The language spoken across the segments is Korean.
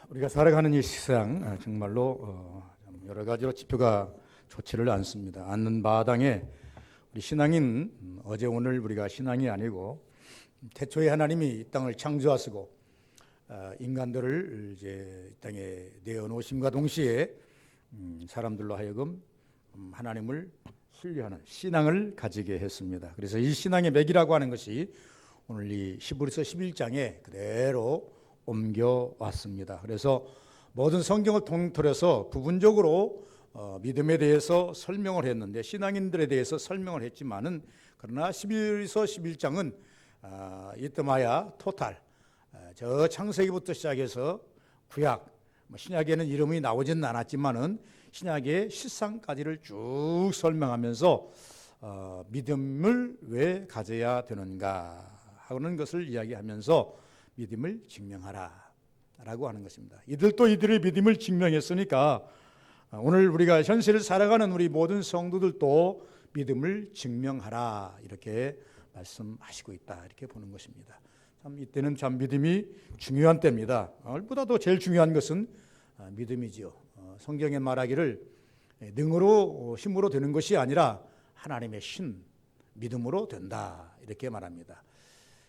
우리가 살아가는 이 세상 정말로 여러 가지로 지표가 좋지를 않는 마당에 우리 신앙인 어제 오늘 우리가 신앙이 아니고 태초에 하나님이 이 땅을 창조하시고 인간들을 이제 이 땅에 내어놓으심과 동시에 사람들로 하여금 하나님을 신뢰하는 신앙을 가지게 했습니다. 그래서 이 신앙의 맥이라고 하는 것이 오늘 이 히브리서 11장에 그대로 옮겨왔습니다. 그래서 모든 성경을 통틀어서 부분적으로 믿음에 대해서 설명을 했는데 신앙인들에 대해서 설명을 했지만은 그러나 히브리서 11장은 이때마야 토탈 저 창세기부터 시작해서 구약 신약에는 이름이 나오지는 않았지만은 신약의 실상까지를 쭉 설명하면서 믿음을 왜 가져야 되는가 하는 것을 이야기하면서 믿음을 증명하라 라고 하는 것입니다. 이들도 이들의 믿음을 증명했으니까 오늘 우리가 현실을 살아가는 우리 모든 성도들도 믿음을 증명하라 이렇게 말씀하시고 있다 이렇게 보는 것입니다. 참 이때는 참 믿음이 중요한 때입니다. 얼보다도 제일 중요한 것은 믿음이지요. 성경에 말하기를 능으로 힘으로 되는 것이 아니라 하나님의 신 믿음으로 된다 이렇게 말합니다.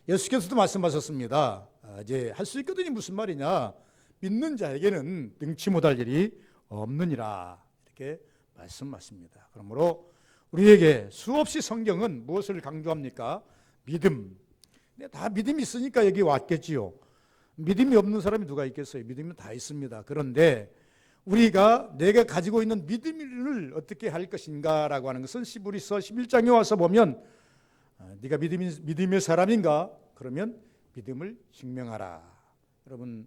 예수께서도 말씀하셨습니다. 이제 할 수 있거든요. 무슨 말이냐? 믿는 자에게는 능치 못할 일이 없느니라 이렇게 말씀하십니다. 그러므로 우리에게 수없이 성경은 무엇을 강조합니까? 믿음. 다 믿음이 있으니까 여기 왔겠지요. 믿음이 없는 사람이 누가 있겠어요? 믿음이 다 있습니다. 그런데 우리가 내가 가지고 있는 믿음을 어떻게 할 것인가라고 하는 것은 히브리서 11장에 와서 보면 네가 믿음의 사람인가? 그러면 믿음을 증명하라. 여러분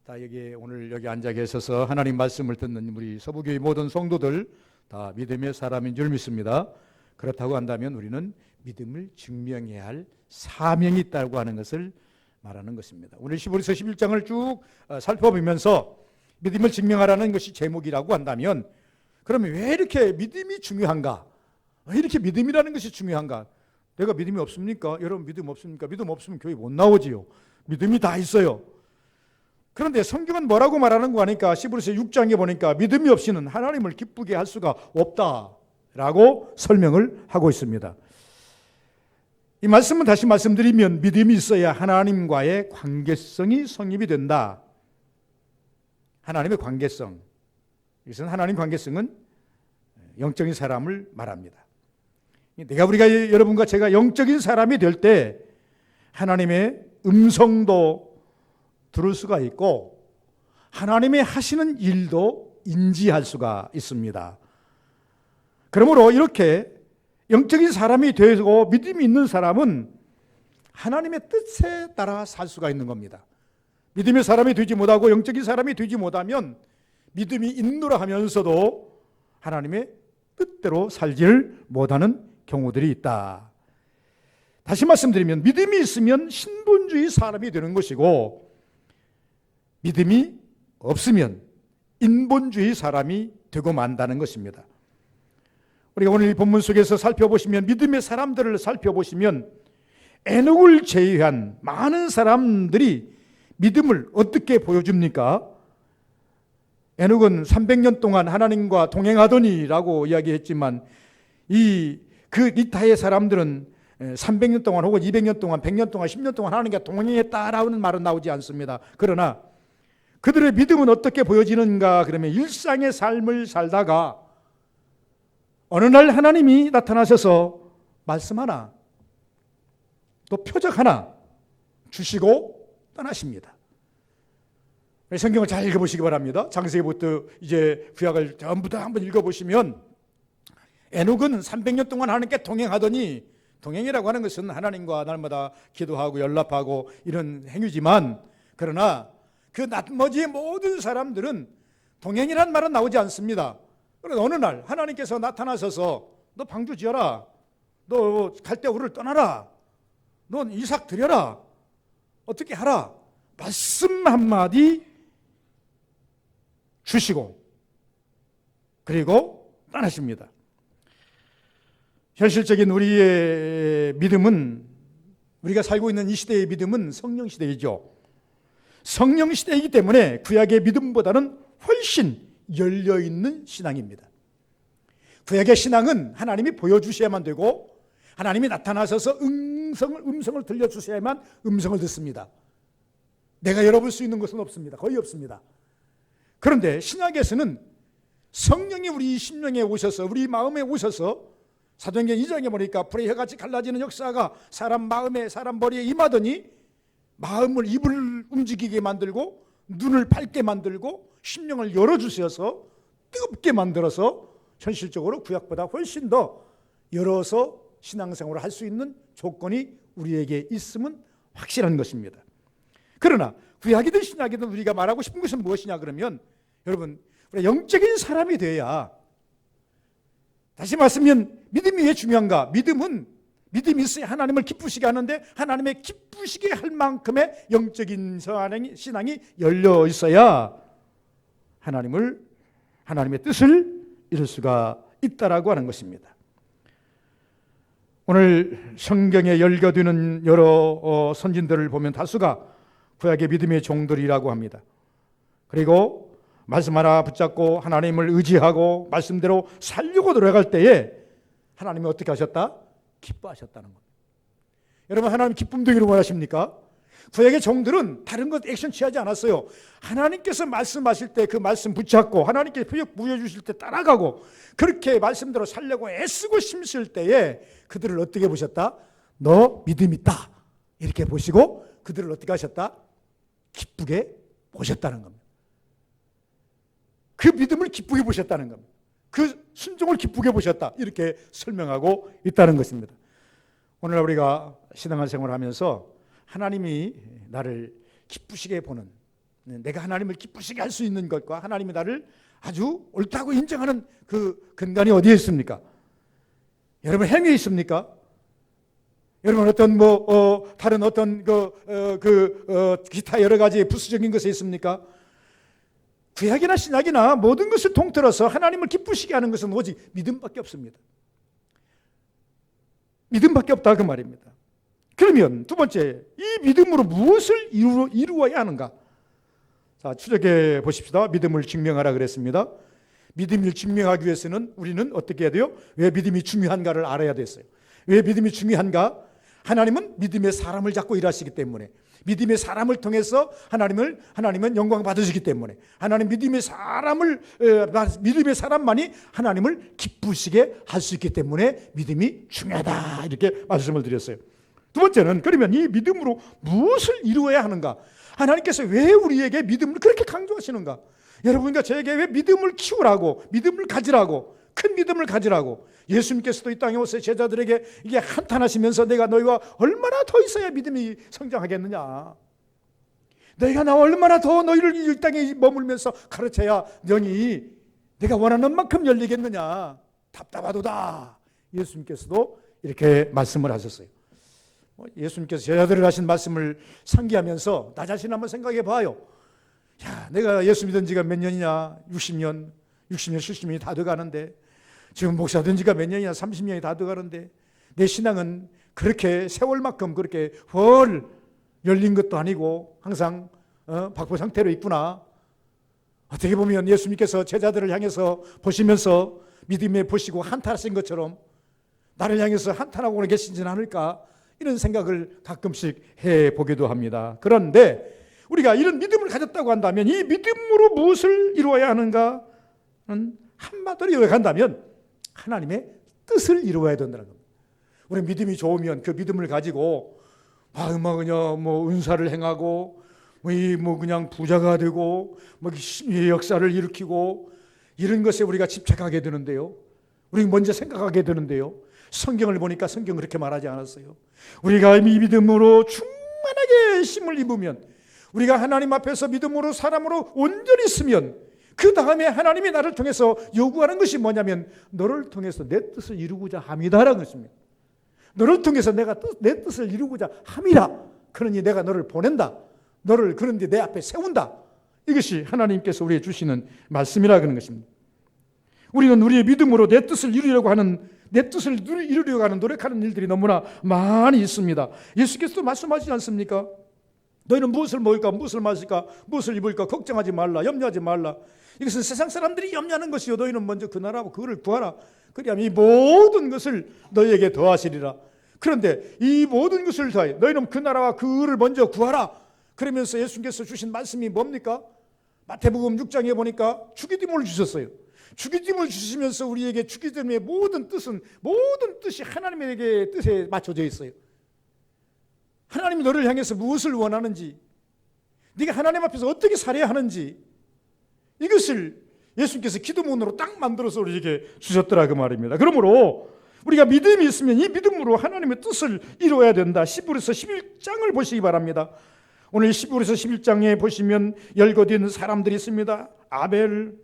다 오늘 여기 앉아 계셔서 하나님 말씀을 듣는 우리 서부교회 모든 성도들 다 믿음의 사람인 줄 믿습니다. 그렇다고 한다면 우리는 믿음을 증명해야 할 사명이 있다고 하는 것을 말하는 것입니다. 오늘 히브리서 11장을 쭉 살펴보면서 믿음을 증명하라는 것이 제목이라고 한다면 그러면 왜 이렇게 믿음이 중요한가? 왜 이렇게 믿음이라는 것이 중요한가? 내가 믿음이 없습니까? 여러분 믿음 없습니까? 믿음 없으면 교회 못 나오지요. 믿음이 다 있어요. 그런데 성경은 뭐라고 말하는 거 하니까 히브리서 6장에 보니까 믿음이 없이는 하나님을 기쁘게 할 수가 없다라고 설명을 하고 있습니다. 이 말씀은 다시 말씀드리면 믿음이 있어야 하나님과의 관계성이 성립이 된다. 하나님의 관계성. 이것은 하나님 관계성은 영적인 사람을 말합니다. 우리가 여러분과 제가 영적인 사람이 될 때 하나님의 음성도 들을 수가 있고 하나님의 하시는 일도 인지할 수가 있습니다. 그러므로 이렇게 영적인 사람이 되고 믿음이 있는 사람은 하나님의 뜻에 따라 살 수가 있는 겁니다. 믿음의 사람이 되지 못하고 영적인 사람이 되지 못하면 믿음이 있노라 하면서도 하나님의 뜻대로 살지를 못하는 경우들이 있다. 다시 말씀드리면 믿음이 있으면 신분주의 사람이 되는 것이고 믿음이 없으면 인본주의 사람이 되고 만다는 것입니다. 우리가 오늘 이 본문 속에서 살펴보시면 믿음의 사람들을 살펴보시면 에녹을 제외한 많은 사람들이 믿음을 어떻게 보여줍니까? 에녹은 300년 동안 하나님과 동행하더니라고 이야기했지만 그 리타의 사람들은 300년 동안 혹은 200년 동안 100년 동안 10년 동안 하나님과 동행했다라는 말은 나오지 않습니다. 그러나 그들의 믿음은 어떻게 보여지는가? 그러면 일상의 삶을 살다가 어느 날 하나님이 나타나셔서 말씀 하나 또 표적 하나 주시고 떠나십니다. 성경을 잘 읽어보시기 바랍니다. 창세기부터 이제 구약을 전부 다 한번 읽어보시면 에녹은 300년 동안 하나님께 동행하더니 동행이라고 하는 것은 하나님과 날마다 기도하고 연락하고 이런 행위지만 그러나 그 나머지의 모든 사람들은 동행이란 말은 나오지 않습니다. 그런데 어느 날 하나님께서 나타나셔서 너 방주 지어라. 너 갈대우를 떠나라. 넌 이삭 드려라. 어떻게 하라. 말씀 한마디 주시고 그리고 떠나십니다. 현실적인 우리의 믿음은 우리가 살고 있는 이 시대의 믿음은 성령 시대이죠. 성령 시대이기 때문에 구약의 믿음보다는 훨씬 열려있는 신앙입니다. 구약의 신앙은 하나님이 보여주셔야만 되고 하나님이 나타나셔서 음성을 들려주셔야만 음성을 듣습니다. 내가 열어볼 수 있는 것은 없습니다. 거의 없습니다. 그런데 신약에서는 성령이 우리 심령에 오셔서 우리 마음에 오셔서 사도행전 2장에 보니까 불의 혀같이 갈라지는 역사가 사람 마음에 사람 머리에 임하더니 마음을 입을 움직이게 만들고 눈을 밝게 만들고 심령을 열어주셔서 뜨겁게 만들어서 현실적으로 구약보다 훨씬 더 열어서 신앙생활을 할 수 있는 조건이 우리에게 있음은 확실한 것입니다. 그러나 구약이든 신약이든 우리가 말하고 싶은 것은 무엇이냐 그러면 여러분 우리가 영적인 사람이 되어야, 다시 말씀하면 믿음이 왜 중요한가? 믿음이 있어야 하나님을 기쁘시게 하는데 하나님의 기쁘시게 할 만큼의 영적인 신앙이 열려 있어야 하나님의 뜻을 이룰 수가 있다라고 하는 것입니다. 오늘 성경에 열거되는 여러 선진들을 보면 다수가 구약의 믿음의 종들이라고 합니다. 그리고 말씀 하나 붙잡고 하나님을 의지하고 말씀대로 살려고 노력할 때에 하나님이 어떻게 하셨다? 기뻐하셨다는 겁니다. 여러분, 하나님 기쁨 되기를 원하십니까? 구약의 종들은 다른 것 액션 취하지 않았어요. 하나님께서 말씀하실 때 그 말씀 붙잡고 하나님께서 표적 부여주실 때 따라가고 그렇게 말씀대로 살려고 애쓰고 힘쓸 때에 그들을 어떻게 보셨다? 너 믿음 있다 이렇게 보시고 그들을 어떻게 하셨다? 기쁘게 보셨다는 겁니다. 그 믿음을 기쁘게 보셨다는 겁니다. 그 순종을 기쁘게 보셨다 이렇게 설명하고 있다는 것입니다. 오늘 우리가 신앙생활을 하면서 하나님이 나를 기쁘시게 보는, 내가 하나님을 기쁘시게 할 수 있는 것과 하나님이 나를 아주 옳다고 인정하는 그 근간이 어디에 있습니까? 여러분 행위에 있습니까? 여러분 어떤 다른 어떤 기타 여러 가지 부수적인 것에 있습니까? 구약이나 신약이나 모든 것을 통틀어서 하나님을 기쁘시게 하는 것은 오직 믿음밖에 없습니다. 믿음밖에 없다 그 말입니다. 그러면 두 번째, 이 믿음으로 무엇을 이루어야 하는가? 자, 추적해 보십시다. 믿음을 증명하라 그랬습니다. 믿음을 증명하기 위해서는 우리는 어떻게 해야 돼요? 왜 믿음이 중요한가를 알아야 됐어요. 왜 믿음이 중요한가? 하나님은 믿음의 사람을 잡고 일하시기 때문에, 믿음의 사람을 통해서 하나님은 영광 받으시기 때문에, 하나님 믿음의 사람만이 하나님을 기쁘시게 할 수 있기 때문에 믿음이 중요하다 이렇게 말씀을 드렸어요. 두 번째는 그러면 이 믿음으로 무엇을 이루어야 하는가? 하나님께서 왜 우리에게 믿음을 그렇게 강조하시는가? 여러분과 저에게 왜 믿음을 키우라고, 믿음을 가지라고, 큰 믿음을 가지라고, 예수님께서도 이 땅에 오셔서 제자들에게 이게 한탄하시면서 내가 너희와 얼마나 더 있어야 믿음이 성장하겠느냐, 너희가 나와 얼마나 더 너희를 이 땅에 머물면서 가르쳐야 영이 내가 원하는 만큼 열리겠느냐, 답답하도다. 예수님께서도 이렇게 말씀을 하셨어요. 예수님께서 제자들을 하신 말씀을 상기하면서 나 자신 한번 생각해 봐요. 야, 내가 예수 믿은 지가 몇 년이냐? 60년, 70년이 다 돼가는데, 지금 목사 된 지가 몇 년이냐? 30년이 다 돼가는데 내 신앙은 그렇게 세월만큼 그렇게 헐 열린 것도 아니고 항상 박보 상태로 있구나. 어떻게 보면 예수님께서 제자들을 향해서 보시면서 믿음에 보시고 한탄하신 것처럼 나를 향해서 한탄하고 계시진 않을까, 이런 생각을 가끔씩 해보기도 합니다. 그런데 우리가 이런 믿음을 가졌다고 한다면 이 믿음으로 무엇을 이루어야 하는가는 한마디로 요약한다면 하나님의 뜻을 이루어야 된다는 겁니다. 우리 믿음이 좋으면 그 믿음을 가지고 그냥 은사를 행하고 그냥 부자가 되고 역사를 일으키고 이런 것에 우리가 집착하게 되는데요. 우리 먼저 생각하게 되는데요. 성경을 보니까 성경은 그렇게 말하지 않았어요. 우리가 이 믿음으로 충만하게 힘을 입으면, 우리가 하나님 앞에서 믿음으로 사람으로 온전히 있으면 그 다음에 하나님이 나를 통해서 요구하는 것이 뭐냐면 너를 통해서 내 뜻을 이루고자 함이다라는 것입니다. 너를 통해서 내가 내 뜻을 이루고자 함이라. 그러니 내가 너를 보낸다. 너를 그런데 내 앞에 세운다. 이것이 하나님께서 우리에게 주시는 말씀이라는 것입니다. 우리는 우리의 믿음으로 내 뜻을 이루려고 하는 노력하는 일들이 너무나 많이 있습니다. 예수께서도 말씀하시지 않습니까? 너희는 무엇을 먹을까, 무엇을 마실까, 무엇을 입을까 걱정하지 말라, 염려하지 말라. 이것은 세상 사람들이 염려하는 것이요 너희는 먼저 그 나라와 그를 구하라. 그리하면 이 모든 것을 너희에게 더하시리라. 그런데 이 모든 것을 더하여 너희는 그 나라와 그를 먼저 구하라. 그러면서 예수님께서 주신 말씀이 뭡니까? 마태복음 6장에 보니까 주기도문을 주셨어요. 주기도문을 주시면서 우리에게 주기도문의 모든 뜻이 하나님의 뜻에 맞춰져 있어요. 하나님이 너를 향해서 무엇을 원하는지, 네가 하나님 앞에서 어떻게 살아야 하는지, 이것을 예수님께서 기도문으로 딱 만들어서 우리에게 주셨더라 그 말입니다. 그러므로 우리가 믿음이 있으면 이 믿음으로 하나님의 뜻을 이루어야 된다. 10부에서 11장을 보시기 바랍니다. 오늘 10부에서 11장에 보시면 열거된 사람들이 있습니다. 아벨,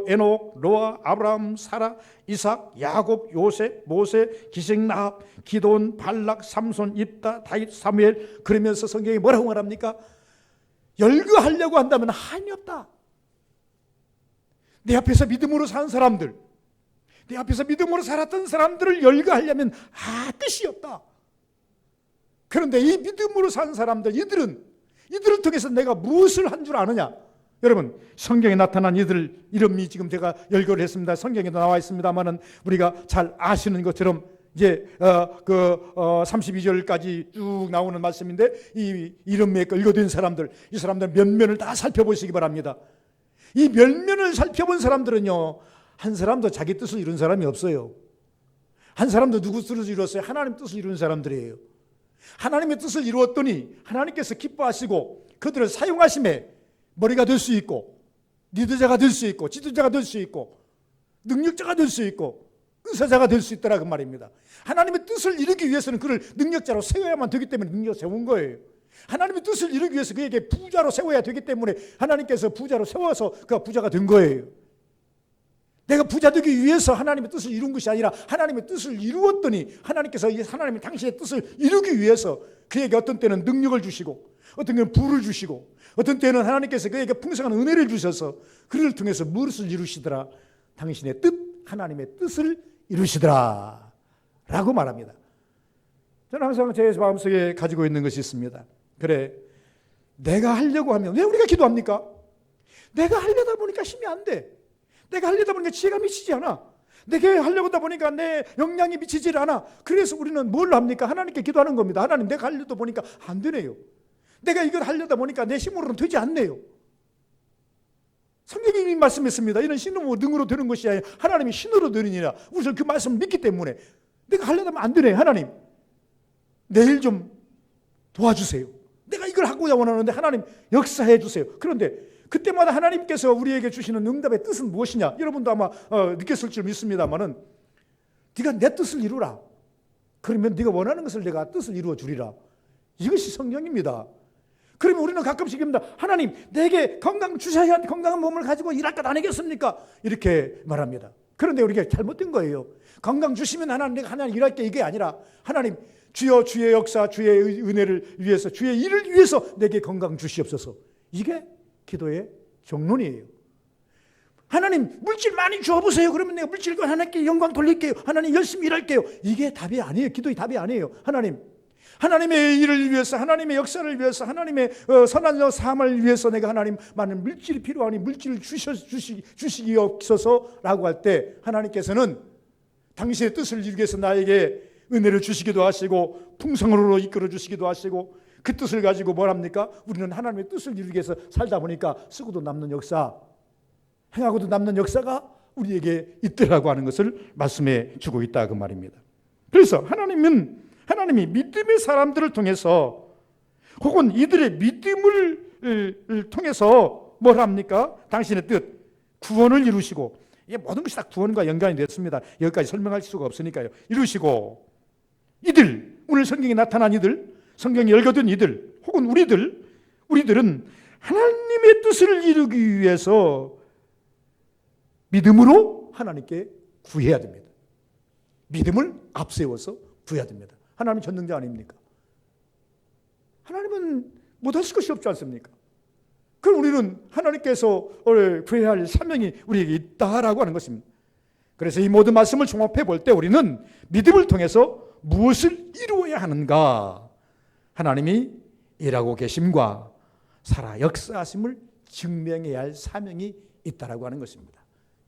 에녹, 노아, 아브라함, 사라, 이삭, 야곱, 요셉, 모세, 기생, 나합, 기돈, 발락, 삼손, 입다, 다윗, 사무엘. 그러면서 성경이 뭐라고 말합니까? 열거하려고 한다면 한이 없다. 내 앞에서 믿음으로 산 사람들, 내 앞에서 믿음으로 살았던 사람들을 열거하려면 끝이 없다. 그런데 이 믿음으로 산 사람들, 이들을 통해서 내가 무엇을 한 줄 아느냐? 여러분, 성경에 나타난 이들 이름이 지금 제가 열거를 했습니다. 성경에도 나와 있습니다만은 우리가 잘 아시는 것처럼 이제 32절까지 쭉 나오는 말씀인데, 이 이름에 열거된 사람들, 이 사람들 면면을 다 살펴보시기 바랍니다. 이 면면을 살펴본 사람들은요, 한 사람도 자기 뜻을 이룬 사람이 없어요. 한 사람도 누구 뜻을 이뤘어요? 하나님 뜻을 이룬 사람들이에요. 하나님의 뜻을 이루었더니 하나님께서 기뻐하시고 그들을 사용하심에 머리가 될 수 있고, 리더자가 될 수 있고, 지도자가 될 수 있고, 능력자가 될 수 있고, 의사자가 될 수 있더라 그 말입니다. 하나님의 뜻을 이루기 위해서는 그를 능력자로 세워야만 되기 때문에 능력 세운 거예요. 하나님의 뜻을 이루기 위해서 그에게 부자로 세워야 되기 때문에 하나님께서 부자로 세워서 그가 부자가 된 거예요. 내가 부자 되기 위해서 하나님의 뜻을 이룬 것이 아니라 하나님의 뜻을 이루었더니 하나님께서 하나님의 당신의 뜻을 이루기 위해서 그에게 어떤 때는 능력을 주시고, 어떤 때는 부를 주시고, 어떤 때는 하나님께서 그에게 풍성한 은혜를 주셔서 그를 통해서 무엇을 이루시더라? 당신의 뜻, 하나님의 뜻을 이루시더라 라고 말합니다. 저는 항상 제 마음속에 가지고 있는 것이 있습니다. 그래, 내가 하려고 하면 왜 우리가 기도합니까? 내가 하려다 보니까 힘이 안 돼. 내가 하려다 보니까 지혜가 미치지 않아. 내가 하려고 하다 보니까 내 역량이 미치지 않아. 그래서 우리는 뭘 합니까? 하나님께 기도하는 겁니다. 하나님, 내가 하려다 보니까 안 되네요. 내가 이걸 하려다 보니까 내 힘으로는 되지 않네요. 성경이 이미 말씀했습니다. 이는 신으로 능으로 되는 것이 아니라 하나님이 신으로 되느니라. 우선 그 말씀을 믿기 때문에 내가 하려다 보면 안 되네. 하나님, 내일 좀 도와주세요. 내가 이걸 하고자 원하는데 하나님 역사해 주세요. 그런데 그때마다 하나님께서 우리에게 주시는 응답의 뜻은 무엇이냐? 여러분도 아마 느꼈을 줄 믿습니다만은, 네가 내 뜻을 이루라. 그러면 네가 원하는 것을 내가 뜻을 이루어 주리라. 이것이 성경입니다. 그러면 우리는 가끔씩 입니다. 하나님, 내게 건강 주셔야 건강한 몸을 가지고 일할 것 아니겠습니까? 이렇게 말합니다. 그런데 우리가 잘못된 거예요. 건강 주시면 하나님, 내가 하나님 일할게, 이게 아니라 하나님, 주여 주의 역사, 주의 은혜를 위해서, 주의 일을 위해서 내게 건강 주시옵소서. 이게 기도의 정론이에요. 하나님, 물질 많이 주어보세요. 그러면 내가 물질과 하나님께 영광 돌릴게요. 하나님, 열심히 일할게요. 이게 답이 아니에요. 기도의 답이 아니에요. 하나님의 일을 위해서, 하나님의 역사를 위해서, 하나님의 선한 삶을 위해서 내가 하나님, 많은 물질이 필요하니 물질을 주시기옵소서라고 할 때 하나님께서는 당신의 뜻을 이루기 위해서 나에게 은혜를 주시기도 하시고 풍성으로 이끌어 주시기도 하시고, 그 뜻을 가지고 뭘 합니까? 우리는 하나님의 뜻을 이루기 위해서 살다 보니까 쓰고도 남는 역사, 행하고도 남는 역사가 우리에게 있더라고 하는 것을 말씀해 주고 있다 그 말입니다. 그래서 하나님이 믿음의 사람들을 통해서, 혹은 이들의 믿음을 통해서 뭘 합니까? 당신의 뜻, 구원을 이루시고, 모든 것이 다 구원과 연관이 됐습니다. 여기까지 설명할 수가 없으니까요. 이루시고, 이들, 오늘 성경에 나타난 이들, 성경이 열거된 이들, 혹은 우리들은 하나님의 뜻을 이루기 위해서 믿음으로 하나님께 구해야 됩니다. 믿음을 앞세워서 구해야 됩니다. 하나님 전능자 아닙니까? 하나님은 못하실 것이 없지 않습니까? 그럼 우리는 하나님께서 구해야 할 사명이 우리에게 있다라고 하는 것입니다. 그래서 이 모든 말씀을 종합해 볼 때 우리는 믿음을 통해서 무엇을 이루어야 하는가? 하나님이 일하고 계심과 살아 역사하심을 증명해야 할 사명이 있다라고 하는 것입니다.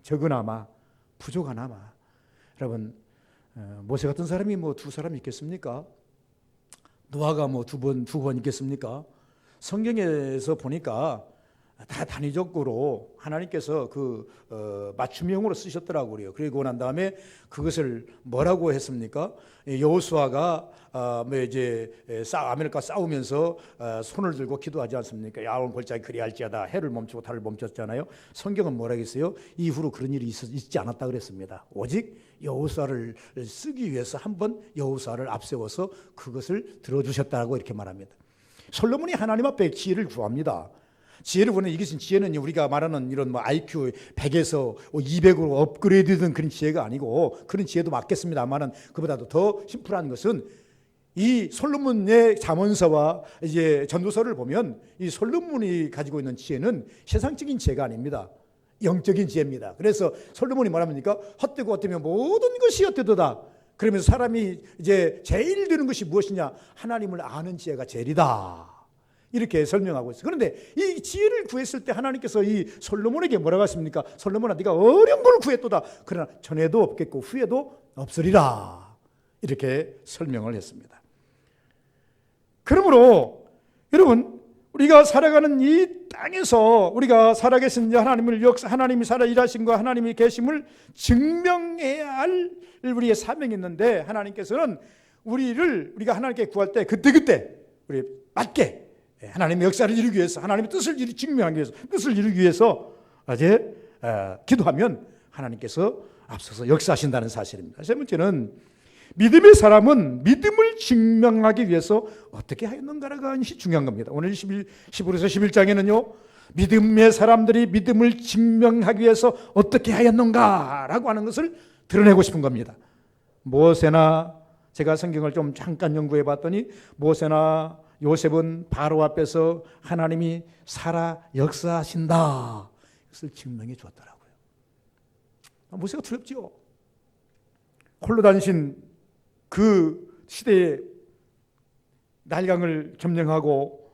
적으나마 부족하나마. 여러분, 모세 같은 사람이 뭐 두 사람 있겠습니까? 노아가 뭐 두 번 있겠습니까? 성경에서 보니까 다 단위적으로 하나님께서 맞춤형으로 쓰셨더라고 그래요. 그리고 난 다음에 그것을 뭐라고 했습니까? 여호수아가 아멜과 싸우면서 손을 들고 기도하지 않습니까? 야온 골짜기 그리할지어다 해를 멈추고 달을 멈췄잖아요. 성경은 뭐라고 했어요? 이후로 그런 일이 있지 않았다 그랬습니다. 오직 여호수아를 쓰기 위해서 한번 여호수아를 앞세워서 그것을 들어주셨다고 이렇게 말합니다. 솔로몬이 하나님 앞에 지혜를 구합니다. 지혜를 보는 이것은 지혜는 우리가 말하는 이런 IQ 100에서 200으로 업그레이드된 그런 지혜가 아니고, 그런 지혜도 맞겠습니다만은 그보다도 더 심플한 것은 이 솔로몬의 잠언서와 이제 전도서를 보면 이 솔로몬이 가지고 있는 지혜는 세상적인 지혜가 아닙니다. 영적인 지혜입니다. 그래서 솔로몬이 뭐랍니까? 헛되고 헛되면 모든 것이 헛되도다. 그러면서 사람이 이제 제일 되는 것이 무엇이냐? 하나님을 아는 지혜가 제일이다. 이렇게 설명하고 있어요. 그런데 이 지혜를 구했을 때 하나님께서 이 솔로몬에게 뭐라고 하십니까? 솔로몬아, 네가 어려운 걸 구했도다. 그러나 전에도 없겠고 후에도 없으리라. 이렇게 설명을 했습니다. 그러므로 여러분, 우리가 살아가는 이 땅에서 우리가 살아계신 하나님이 살아 일하신과 하나님이 계심을 증명해야 할 우리의 사명이 있는데, 하나님께서는 우리가 하나님께 구할 때 그때그때 우리 맞게 하나님의 역사를 이루기 위해서, 하나님의 뜻을 증명하기 위해서, 뜻을 이루기 위해서 이제 기도하면 하나님께서 앞서서 역사하신다는 사실입니다. 세 번째는 믿음의 사람은 믿음을 증명하기 위해서 어떻게 하였는가라고 하는 것이 중요한 겁니다. 오늘 10에서 11장에는요 믿음의 사람들이 믿음을 증명하기 위해서 어떻게 하였는가라고 하는 것을 드러내고 싶은 겁니다. 모세나, 제가 성경을 좀 잠깐 연구해 봤더니 모세나 요셉은 바로 앞에서 하나님이 살아 역사하신다, 그것을 증명해 주었더라고요. 모세가 두렵지요. 홀로 다니신 그 시대에 날강을 점령하고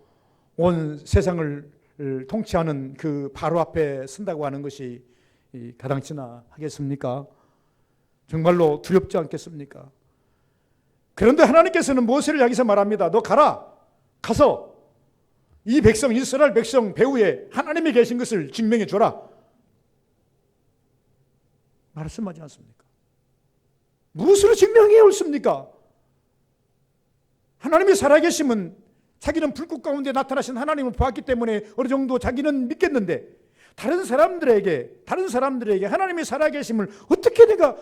온 세상을 통치하는 그 바로 앞에 쓴다고 하는 것이 가당치나 하겠습니까? 정말로 두렵지 않겠습니까? 그런데 하나님께서는 모세를 향해서 말합니다. 너 가서 이 백성, 이스라엘 백성 배후에 하나님이 계신 것을 증명해 줘라. 말씀하지 않습니까? 무엇으로 증명해 옳습니까? 하나님이 살아계심은, 자기는 불꽃 가운데 나타나신 하나님을 보았기 때문에 어느 정도 자기는 믿겠는데, 다른 사람들에게 하나님이 살아계심을 어떻게 내가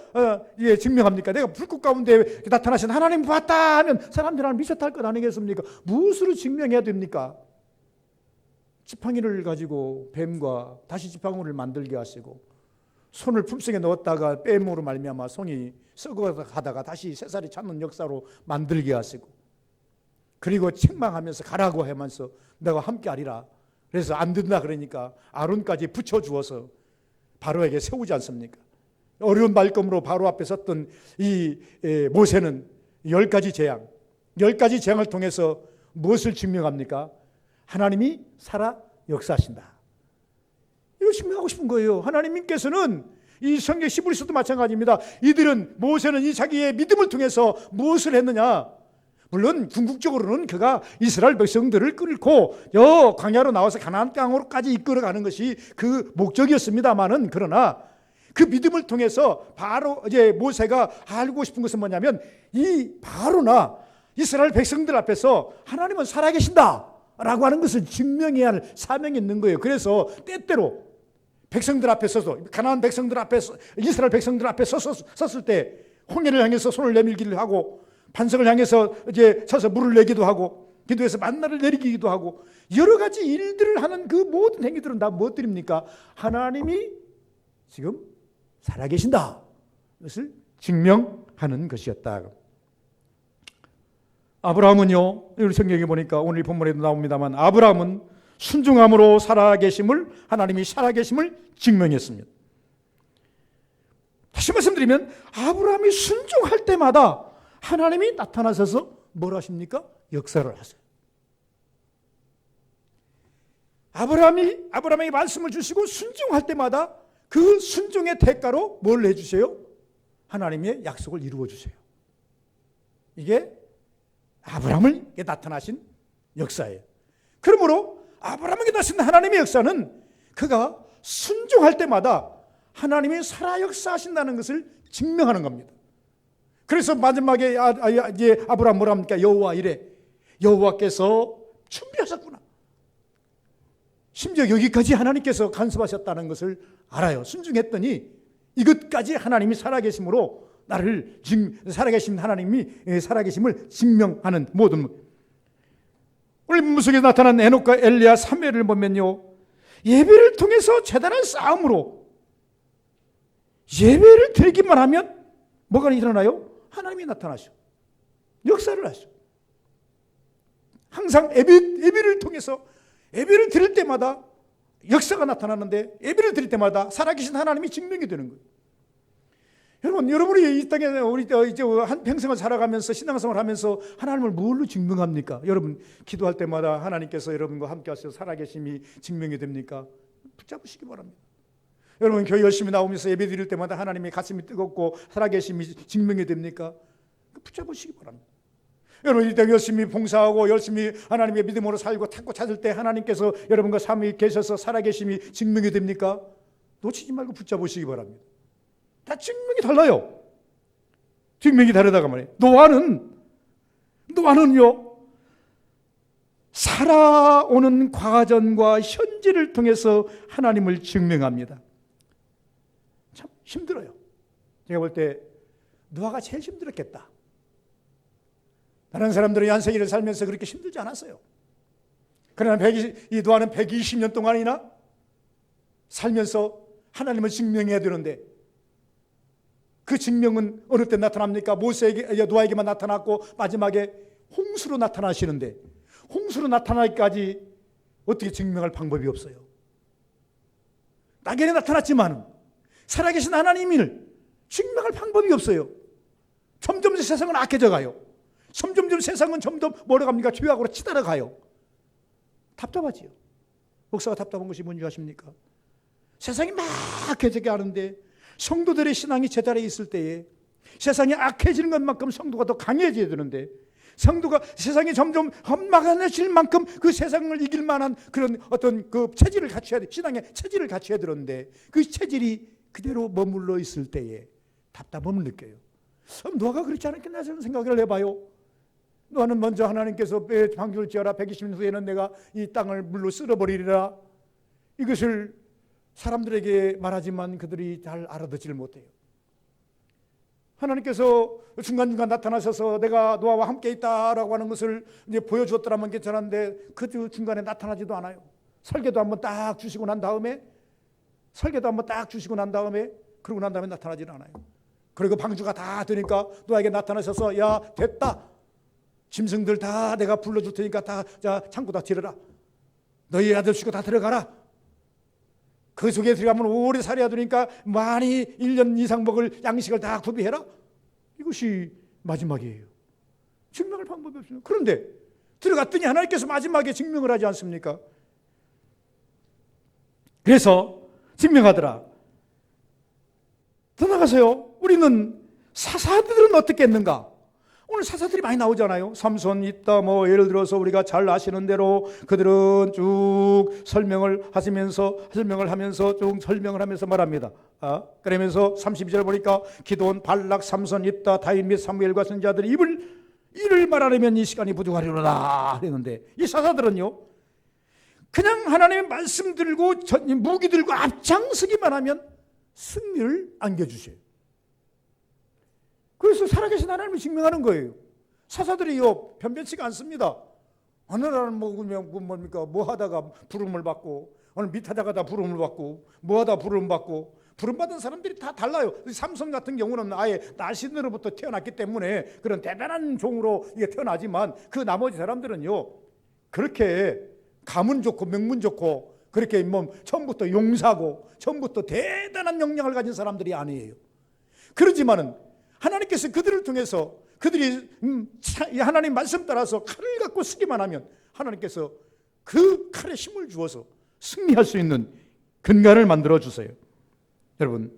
증명합니까? 내가 불꽃 가운데 나타나신 하나님을 보았다 하면 사람들은 미쳤다 할 것 아니겠습니까? 무엇으로 증명해야 됩니까? 지팡이를 가지고 뱀과 다시 지팡이를 만들게 하시고, 손을 품속에 넣었다가 뱀으로 말미암아 손이 썩어가다가 다시 새살이 찾는 역사로 만들게 하시고, 그리고 책망하면서 가라고 하면서 내가 함께 하리라. 그래서 안 된다 그러니까 아론까지 붙여주어서 바로에게 세우지 않습니까? 어려운 말끔으로 바로 앞에 섰던 이 모세는 10가지 재앙을 통해서 무엇을 증명합니까? 하나님이 살아 역사하신다. 이거 증명하고 싶은 거예요. 하나님께서는 이 성경 히브리서도 마찬가지입니다. 모세는 이 자기의 믿음을 통해서 무엇을 했느냐? 물론 궁극적으로는 그가 이스라엘 백성들을 끌고 광야로 나와서 가나안 땅으로까지 이끌어가는 것이 그 목적이었습니다만은, 그러나 그 믿음을 통해서 바로 이제 모세가 알고 싶은 것은 뭐냐면, 이 바로나 이스라엘 백성들 앞에서 하나님은 살아계신다라고 하는 것을 증명해야 할 사명이 있는 거예요. 그래서 때때로 백성들 앞에 서서, 가나안 백성들 앞에, 이스라엘 백성들 앞에 섰을 때 홍해를 향해서 손을 내밀기를 하고, 반석을 향해서 이제 서서 물을 내기도 하고, 기도해서 만나를 내리기도 하고, 여러 가지 일들을 하는 그 모든 행위들은 다 무엇들입니까? 하나님이 지금 살아계신다, 그것을 증명하는 것이었다. 아브라함은요, 우리 성경에 보니까 오늘 본문에도 나옵니다만, 아브라함은 순종함으로 하나님이 살아계심을 증명했습니다. 다시 말씀드리면 아브라함이 순종할 때마다 하나님이 나타나셔서 뭘 하십니까? 역사를 하세요. 아브라함에게 말씀을 주시고 순종할 때마다 그 순종의 대가로 뭘 해주세요? 하나님의 약속을 이루어 주세요. 이게 아브라함에게 나타나신 역사예요. 그러므로 아브라함에게 나타나신 하나님의 역사는 그가 순종할 때마다 하나님이 살아 역사하신다는 것을 증명하는 겁니다. 그래서 마지막에 이제 아브라함 뭐라 합니까? 여호와 이래. 여호와께서 준비하셨구나. 심지어 여기까지 하나님께서 간섭하셨다는 것을 알아요. 순종했더니 이것까지 하나님이 살아계심으로 나를 살아계신 하나님이 살아계심을 증명하는 모든 오늘 문석에 나타난 에녹과 엘리야 3회를 보면요, 예배를 통해서 재단한 싸움으로 예배를 드리기만 하면 뭐가 일어나요? 하나님이 나타나셔. 역사를 하셔. 항상 예배를 통해서 예배를 드릴 때마다 역사가 나타나는데 예배를 드릴 때마다 살아계신 하나님이 증명이 되는 거예요. 여러분이 이 땅에 우리 이제 한 평생을 살아가면서 신앙생활을 하면서 하나님을 뭘로 증명합니까? 여러분 기도할 때마다 하나님께서 여러분과 함께 하셔서 살아계심이 증명이 됩니까? 붙잡으시기 바랍니다. 여러분 교회 열심히 나오면서 예배 드릴 때마다 하나님의 가슴이 뜨겁고 살아계심이 증명이 됩니까? 붙잡으시기 바랍니다. 여러분 이 땅 열심히 봉사하고 열심히 하나님의 믿음으로 살고 탁고 찾을 때 하나님께서 여러분과 삶이 계셔서 살아계심이 증명이 됩니까? 놓치지 말고 붙잡으시기 바랍니다. 다 증명이 달라요. 증명이 다르다가 말이에요. 노아는요 살아오는 과정과 현재를 통해서 하나님을 증명합니다. 참 힘들어요. 제가 볼 때 노아가 제일 힘들었겠다. 다른 사람들은 얀세기를 살면서 그렇게 힘들지 않았어요. 그러나 이 노아는 120년 동안이나 살면서 하나님을 증명해야 되는데 그 증명은 어느 때 나타납니까? 노아에게만 나타났고 마지막에 홍수로 나타나시는데 홍수로 나타나기까지 어떻게 증명할 방법이 없어요. 낙연에 나타났지만 살아계신 하나님을 증명할 방법이 없어요. 점점 세상은 악해져 가요. 점점 세상은 점점 뭐라 갑니까? 죄악으로 치달아 가요. 답답하지요. 목사가 답답한 것이 뭔지 아십니까? 세상이 막 악해지게 하는데 성도들의 신앙이 제자리에 있을 때에 세상이 악해지는 것만큼 성도가 더 강해져야 되는데 성도가 세상이 점점 험막해질 만큼 그 세상을 이길 만한 그런 어떤 그 체질을 갖춰야 돼. 신앙의 체질을 갖춰야 되는데 그 체질이 그대로 머물러 있을 때에 답답함을 느껴요. 노아가 그렇지 않았겠나 저는 생각을 해봐요. 노아는 먼저 하나님께서 방주를 지어라 120년 후에는 내가 이 땅을 물로 쓸어버리리라 이것을 사람들에게 말하지만 그들이 잘 알아듣지를 못해요. 하나님께서 중간중간 나타나셔서 내가 노아와 함께 있다라고 하는 것을 이제 보여주었더라면 괜찮은데 그 중간에 나타나지도 않아요. 설계도 한번 딱 주시고 난 다음에 그러고 난 다음에 나타나지는 않아요. 그리고 방주가 다 되니까 노아에게 나타나셔서 야 됐다. 짐승들 다 내가 불러줄 테니까 다 창고 다 지르라. 너희 아들 쉬고 다 들어가라. 그 속에 들어가면 오래 살아야 되니까 많이 1년 이상 먹을 양식을 다 구비해라. 이것이 마지막이에요. 증명할 방법이 없어요. 그런데 들어갔더니 하나님께서 마지막에 증명을 하지 않습니까? 그래서 증명하더라. 더 나가서요. 우리는 사사들은 어떻게 했는가? 오늘 사사들이 많이 나오잖아요. 삼손 있다 뭐 예를 들어서 우리가 잘 아시는 대로 그들은 쭉 설명을 하면서 쭉 설명을 하면서 말합니다. 그러면서 32절 보니까 기드온 발락 삼손 있다 다윗 및 사무엘과 선지자들이 이를 말하려면 이 시간이 부족하리로다 그랬는데 이 사사들은요 그냥 하나님의 말씀 들고 무기 들고 앞장서기만 하면 승리를 안겨주세요. 그래서 살아계신 하나님을 증명하는 거예요. 사사들이요 변변치가 않습니다. 어느 날은 뭡니까? 뭐 하다가 부름을 받고 오늘 밑하다가 부름을 받고 뭐 하다 부름 받고 부름 받은 사람들이 다 달라요. 삼손 같은 경우는 아예 나신으로부터 태어났기 때문에 그런 대단한 종으로 이게 태어나지만 그 나머지 사람들은요 그렇게 가문 좋고 명문 좋고 그렇게 뭐 처음부터 용사고 처음부터 대단한 역량을 가진 사람들이 아니에요. 그러지만은 하나님께서 그들을 통해서 그들이 하나님 말씀 따라서 칼을 갖고 쓰기만 하면 하나님께서 그 칼에 힘을 주어서 승리할 수 있는 근간을 만들어 주세요. 여러분,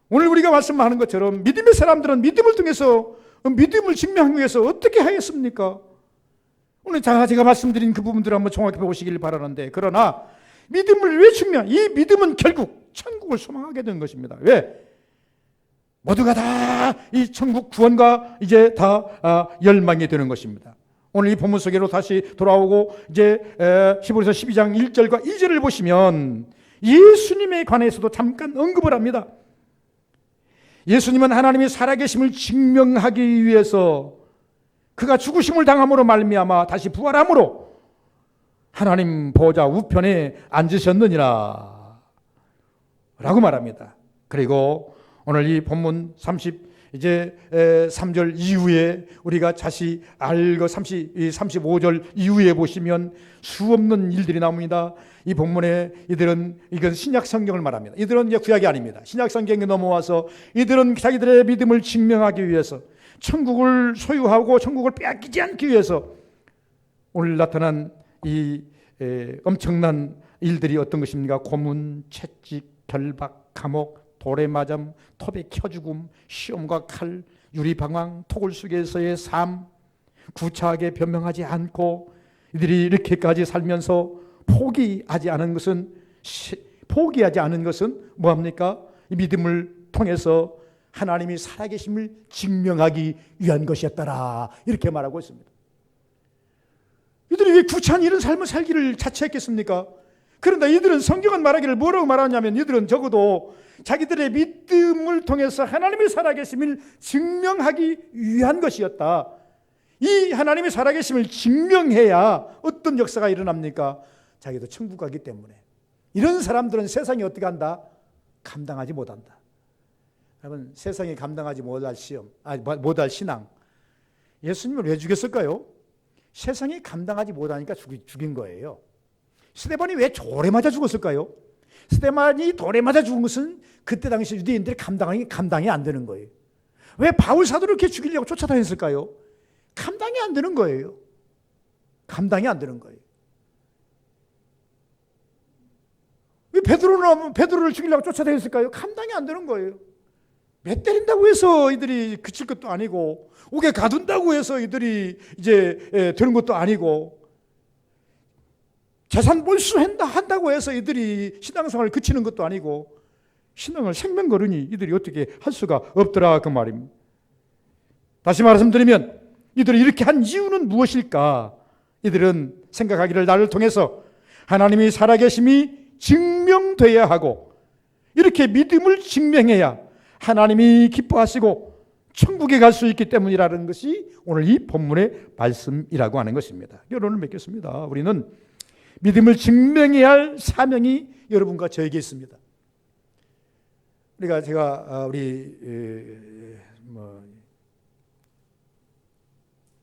오늘 우리가 말씀하는 것처럼 믿음의 사람들은 믿음을 통해서 믿음을 증명하기 위해서 어떻게 하겠습니까? 오늘 제가 말씀드린 그 부분들을 한번 종합해 보시길 바라는데, 그러나 믿음을 왜 이 믿음은 결국 천국을 소망하게 되는 것입니다. 왜? 모두가 다 이 천국 구원과 이제 다 열망이 되는 것입니다. 오늘 이 본문 속으로 다시 돌아오고 이제 히브리서 12장 1절과 2절을 보시면 예수님에 관해서도 잠깐 언급을 합니다. 예수님은 하나님이 살아계심을 증명하기 위해서 그가 죽으심을 당함으로 말미암아 다시 부활함으로 하나님 보좌 우편에 앉으셨느니라 라고 말합니다. 그리고 오늘 이 본문 3절 이후에 우리가 다시 알고 35절 이후에 보시면 수없는 일들이 나옵니다. 이 본문에 이건 신약 성경을 말합니다. 이들은 이제 구약이 아닙니다. 신약 성경에 넘어와서 이들은 자기들의 믿음을 증명하기 위해서 천국을 소유하고 천국을 빼앗기지 않기 위해서 오늘 나타난 이 엄청난 일들이 어떤 것입니까? 고문, 채찍, 결박, 감옥, 돌에 맞음, 톱에 켜 죽음, 시험과 칼, 유리방황, 토굴 속에서의 삶, 구차하게 변명하지 않고 이들이 이렇게까지 살면서 포기하지 않은 것은 뭐합니까? 이 믿음을 통해서 하나님이 살아계심을 증명하기 위한 것이었더라, 이렇게 말하고 있습니다. 이들이 왜 구차한 이런 삶을 살기를 자처했겠습니까? 그런데 이들은 성경은 말하기를 뭐라고 말하냐면, 이들은 적어도 자기들의 믿음을 통해서 하나님이 살아계심을 증명하기 위한 것이었다. 이 하나님이 살아계심을 증명해야 어떤 역사가 일어납니까? 자기도 천국 가기 때문에. 이런 사람들은 세상이 어떻게 한다? 감당하지 못한다. 여러분, 세상이 감당하지 못할 신앙, 예수님을 왜 죽였을까요? 세상이 감당하지 못하니까 죽인 거예요. 스데반이 왜 돌에 맞아 죽었을까요? 스데반이 돌에 맞아 죽은 것은 그때 당시 유대인들이 감당이 안 되는 거예요. 왜 바울 사도를 이렇게 죽이려고 쫓아다녔을까요? 감당이 안 되는 거예요. 감당이 안 되는 거예요. 왜 베드로를 죽이려고 쫓아다녔을까요? 감당이 안 되는 거예요. 매 때린다고 해서 이들이 그칠 것도 아니고, 옥에 가둔다고 해서 이들이 이제 되는 것도 아니고, 재산 몰수한다고 해서 이들이 신앙생활을 그치는 것도 아니고, 신앙을 생명거르니 이들이 어떻게 할 수가 없더라, 그 말입니다. 다시 말씀드리면 이들이 이렇게 한 이유는 무엇일까? 이들은 생각하기를 나를 통해서 하나님이 살아계심이 증명돼야 하고, 이렇게 믿음을 증명해야 하나님이 기뻐하시고 천국에 갈 수 있기 때문이라는 것이 오늘 이 본문의 말씀이라고 하는 것입니다. 여러분을 맺겠습니다. 우리는 믿음을 증명해야 할 사명이 여러분과 저에게 있습니다. 제가 우리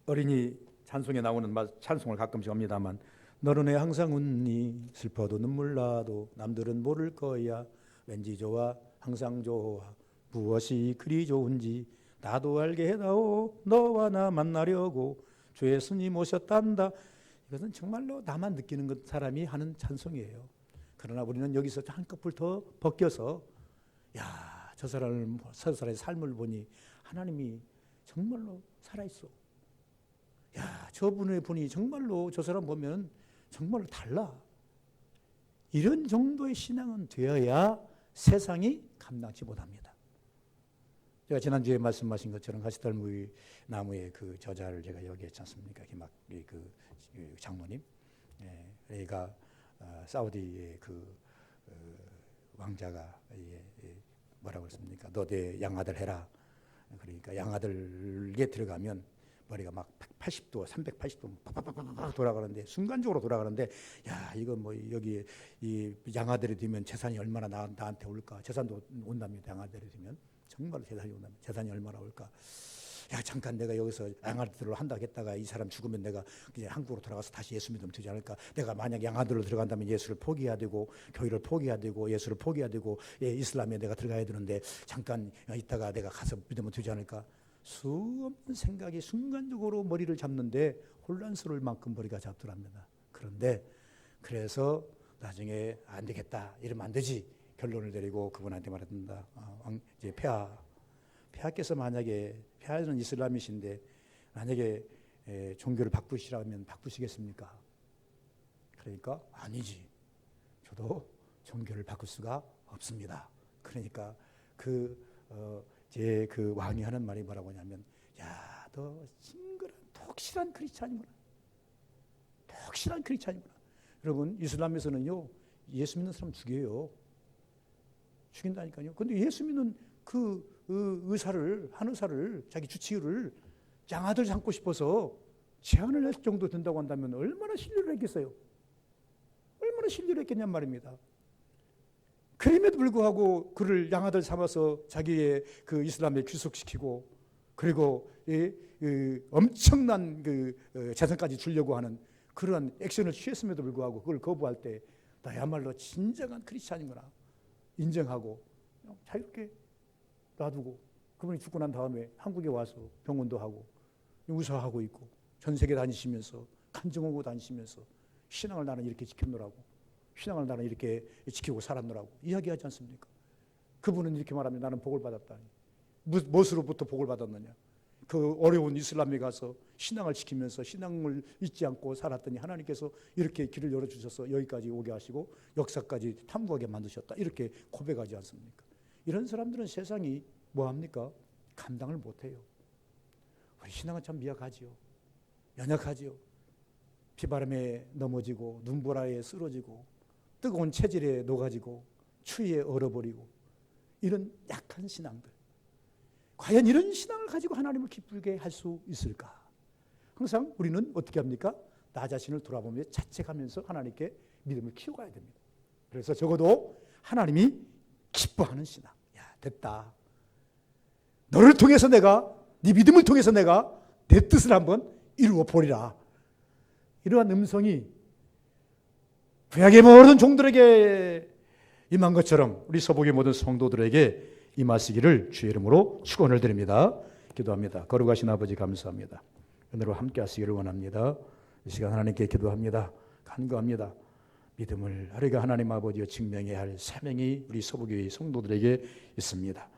어린이 찬송에 나오는 찬송을 가끔씩 합니다만, 너는 왜 항상 웃니? 슬퍼도 눈물 나도 남들은 모를 거야. 왠지 좋아 항상 좋아 무엇이 그리 좋은지 나도 알게 해다오. 너와 나 만나려고 주 예수님 오셨단다. 이것은 정말로 나만 느끼는 사람이 하는 찬송이에요. 그러나 우리는 여기서 한꺼풀 더 벗겨서, 야, 저 사람의 삶을 보니 하나님이 정말로 살아있어. 야, 저분의 분이 정말로 저 사람 보면 정말로 달라. 이런 정도의 신앙은 되어야 세상이 감당치 못합니다. 제가 지난주에 말씀하신 것처럼 가시떨무 나무의 그 저자를 제가 얘기했지 않습니까? 그 장모님, 그러니까 사우디의 그 왕자가 뭐라고 했습니까? 너 내 양아들 해라. 그러니까 양아들에 들어가면 머리가 막 180도, 380도 팍팍팍팍 돌아가는데, 순간적으로 돌아가는데, 야, 이거 뭐 여기 이 양아들이 되면 재산이 얼마나 나한테 올까? 재산도 온답니다. 양아들이 되면 정말로 재산이 온답니다. 재산이 얼마나 올까? 야, 잠깐 내가 여기서 양아들로 한다고 했다가 이 사람 죽으면 내가 그냥 한국으로 돌아가서 다시 예수 믿으면 되지 않을까? 내가 만약 양아들로 들어간다면 예수를 포기해야 되고, 교회를 포기해야 되고, 예수를 포기해야 되고, 이슬람에 내가 들어가야 되는데 잠깐 있다가 내가 가서 믿으면 되지 않을까? 수없는 생각이 순간적으로 머리를 잡는데 혼란스러울 만큼 머리가 잡더랍니다. 그래서 나중에 안 되겠다 이러면 안 되지. 결론을 내리고 그분한테 말합니다. 이제 폐하께서 만약에 폐하는 이슬람이신데 만약에 종교를 바꾸시라면 바꾸시겠습니까? 그러니까 아니지. 저도 종교를 바꿀 수가 없습니다. 그러니까 제 그 왕이 하는 말이 뭐라고 하냐면, 야, 너 징그러운 독실한 크리스찬이구나. 독실한 크리스찬이구나. 여러분, 이슬람에서는요, 예수 믿는 사람 죽여요. 죽인다니까요. 근데 예수 믿는 그 한 의사를, 자기 주치의를 양아들 삼고 싶어서 제한을 할 정도 된다고 한다면 얼마나 신뢰를 했겠어요? 얼마나 신뢰를 했겠냔 말입니다. 그럼에도 불구하고 그를 양아들 삼아서 자기의 그 이슬람에 귀속시키고, 그리고 엄청난 재산까지 주려고 하는 그런 액션을 취했음에도 불구하고 그걸 거부할 때 나야말로 진정한 크리스찬이구나 인정하고 자유롭게 놔두고, 그분이 죽고 난 다음에 한국에 와서 병원도 하고 의사하고 있고 전 세계 다니시면서 간증하고 다니시면서 신앙을 나는 이렇게 지켰노라고, 신앙을 나는 이렇게 지키고 살았노라고 이야기하지 않습니까? 그분은 이렇게 말합니다. 나는 복을 받았다. 무엇으로부터 복을 받았느냐? 그 어려운 이슬람에 가서 신앙을 지키면서 신앙을 잊지 않고 살았더니 하나님께서 이렇게 길을 열어주셔서 여기까지 오게 하시고 역사까지 탐구하게 만드셨다. 이렇게 고백하지 않습니까? 이런 사람들은 세상이 뭐합니까? 감당을 못해요. 우리 신앙은 참 미약하지요. 연약하지요. 비바람에 넘어지고 눈보라에 쓰러지고 뜨거운 체질에 녹아지고 추위에 얼어버리고 이런 약한 신앙들. 과연 이런 신앙을 가지고 하나님을 기쁘게 할 수 있을까? 항상 우리는 어떻게 합니까? 나 자신을 돌아보며 자책하면서 하나님께 믿음을 키워가야 됩니다. 그래서 적어도 하나님이 기뻐하는 신앙. 야, 됐다. 너를 통해서 내가, 네 믿음을 통해서 내가 내 뜻을 한번 이루어 보리라. 이러한 음성이 구약의 모든 종들에게 임한 것처럼 우리 서복의 모든 성도들에게 임하시기를 주의 이름으로 축원을 드립니다. 기도합니다. 거룩하신 아버지 감사합니다. 오늘로 함께 하시기를 원합니다. 이 시간 하나님께 기도합니다. 간구합니다. 믿음을 우리가 하나님 아버지여 증명해야 할 사명이 우리 서복의 성도들에게 있습니다.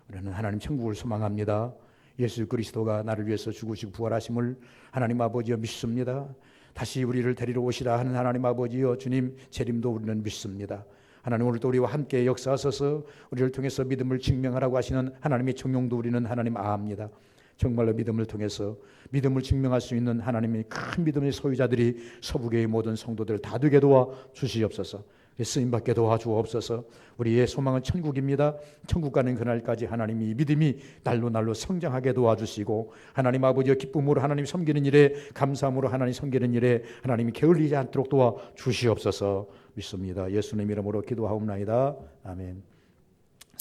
우리는 하나님 천국을 소망합니다. 예수 그리스도가 나를 위해서 죽으시고 부활하심을 하나님 아버지여 믿습니다. 다시 우리를 데리러 오시라 하는 하나님 아버지여 주님 재림도 우리는 믿습니다. 하나님 오늘도 우리와 함께 역사하셔서 우리를 통해서 믿음을 증명하라고 하시는 하나님의 정용도 우리는 하나님 아합니다. 정말로 믿음을 통해서 믿음을 증명할 수 있는 하나님의 큰 믿음의 소유자들이 서북의 모든 성도들을 다 되게 도와 주시옵소서. 쓰임받게 도와주옵소서. 우리의 소망은 천국입니다. 천국 가는 그날까지 하나님이 믿음이 날로 날로 성장하게 도와주시고 하나님 아버지의 기쁨으로 하나님 섬기는 일에 감사함으로 하나님 섬기는 일에 하나님이 게을리지 않도록 도와주시옵소서. 믿습니다. 예수님 이름으로 기도하옵나이다. 아멘.